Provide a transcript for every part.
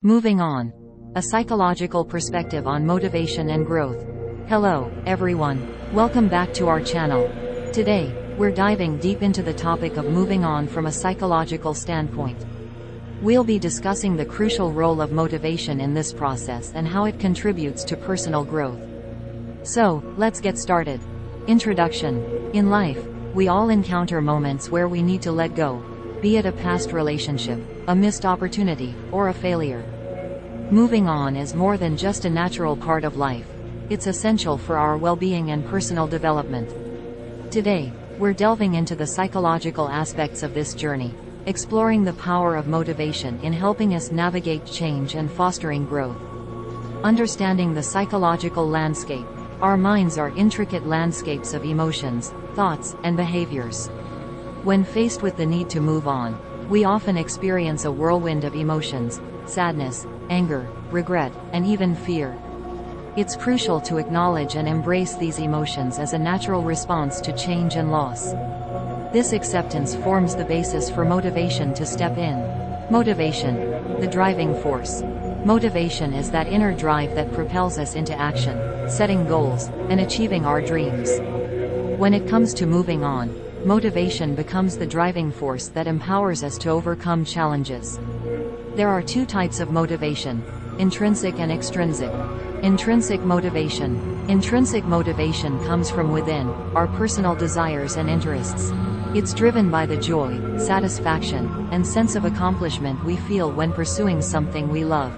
Moving on. A psychological perspective on motivation and growth. Hello, everyone. Welcome back to our channel. Today, we're diving deep into the topic of moving on from a psychological standpoint. We'll be discussing the crucial role of motivation in this process and how it contributes to personal growth. So, let's get started. Introduction. In life, we all encounter moments where we need to let go, be it a past relationship, a missed opportunity, or a failure. Moving on is more than just a natural part of life. It's essential for our well-being and personal development. Today, we're delving into the psychological aspects of this journey, exploring the power of motivation in helping us navigate change and fostering growth. Understanding the psychological landscape. Our minds are intricate landscapes of emotions, thoughts, and behaviors. When faced with the need to move on, we often experience a whirlwind of emotions: sadness, anger, regret, and even fear. It's crucial to acknowledge and embrace these emotions as a natural response to change and loss. This acceptance forms the basis for motivation to step in. Motivation, the driving force. Motivation is that inner drive that propels us into action, setting goals, and achieving our dreams. When it comes to moving on, motivation becomes the driving force that empowers us to overcome challenges. There are two types of motivation: intrinsic and extrinsic. Intrinsic motivation. Intrinsic motivation comes from within, our personal desires and interests. It's driven by the joy, satisfaction, and sense of accomplishment we feel when pursuing something we love.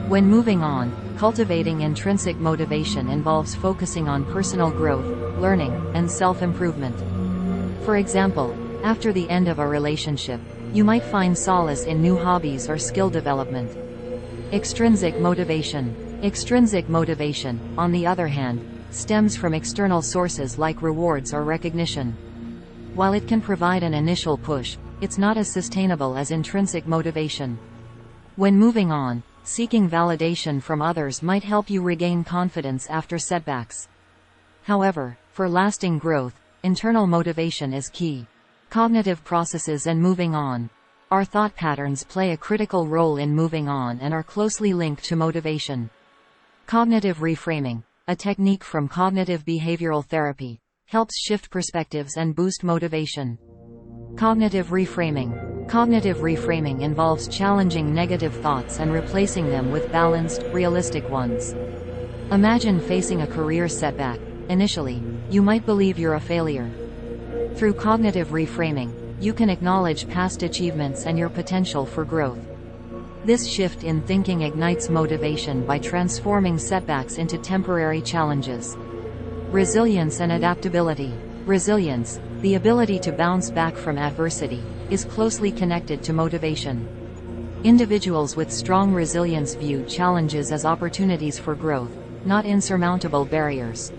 When moving on, cultivating intrinsic motivation involves focusing on personal growth, learning, and self-improvement. For example, after the end of a relationship, you might find solace in new hobbies or skill development. Extrinsic motivation. Extrinsic motivation, on the other hand, stems from external sources like rewards or recognition. While it can provide an initial push, it's not as sustainable as intrinsic motivation. When moving on, seeking validation from others might help you regain confidence after setbacks. However, for lasting growth, internal motivation is key. Cognitive processes and moving on. Our thought patterns play a critical role in moving on and are closely linked to motivation. Cognitive reframing, a technique from cognitive behavioral therapy, helps shift perspectives and boost motivation. Cognitive reframing. Cognitive reframing involves challenging negative thoughts and replacing them with balanced, realistic ones. Imagine facing a career setback. Initially, you might believe you're a failure. Through cognitive reframing, you can acknowledge past achievements and your potential for growth. This shift in thinking ignites motivation by transforming setbacks into temporary challenges. Resilience and adaptability. Resilience, the ability to bounce back from adversity, is closely connected to motivation. Individuals with strong resilience view challenges as opportunities for growth, not insurmountable barriers.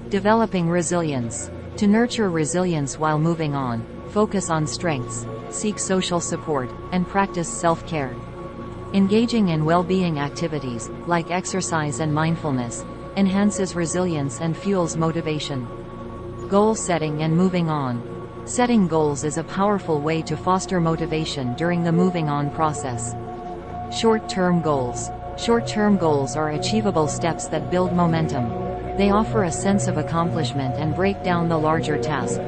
Developing resilience. To nurture resilience while moving on, focus on strengths, seek social support, and practice self-care. Engaging in well-being activities, like exercise and mindfulness, enhances resilience and fuels motivation. Goal setting and moving on. Setting goals is a powerful way to foster motivation during the moving on process. Short-term goals. Short-term goals are achievable steps that build momentum. They offer a sense of accomplishment and break down the larger task.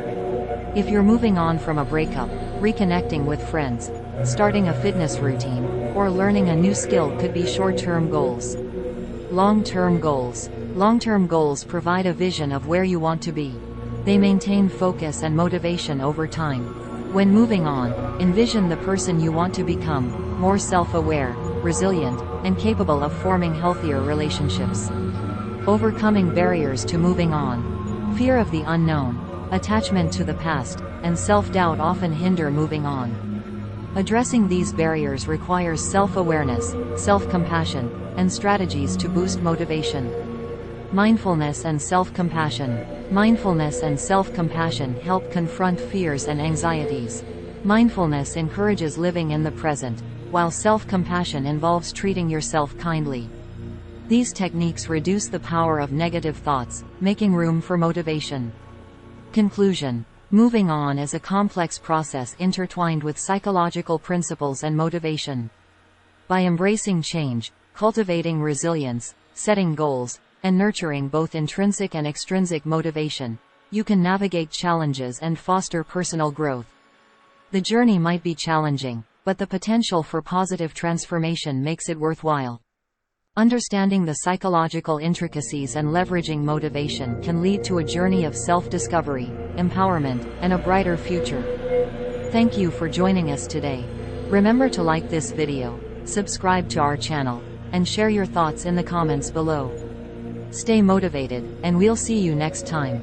If you're moving on from a breakup, reconnecting with friends, starting a fitness routine, or learning a new skill could be short-term goals. Long-term goals. Long-term goals provide a vision of where you want to be. They maintain focus and motivation over time. When moving on, envision the person you want to become, more self-aware, resilient, and capable of forming healthier relationships. Overcoming barriers to moving on. Fear of the unknown, attachment to the past, and self-doubt often hinder moving on. Addressing these barriers requires self-awareness, self-compassion, and strategies to boost motivation. Mindfulness and self-compassion. Mindfulness and self-compassion help confront fears and anxieties. Mindfulness encourages living in the present, while self-compassion involves treating yourself kindly. These techniques reduce the power of negative thoughts, making room for motivation. Conclusion. Moving on is a complex process intertwined with psychological principles and motivation. By embracing change, cultivating resilience, setting goals, and nurturing both intrinsic and extrinsic motivation, you can navigate challenges and foster personal growth. The journey might be challenging, but the potential for positive transformation makes it worthwhile. Understanding the psychological intricacies and leveraging motivation can lead to a journey of self-discovery, empowerment, and a brighter future. Thank you for joining us today. Remember to like this video, subscribe to our channel, and share your thoughts in the comments below. Stay motivated, and we'll see you next time.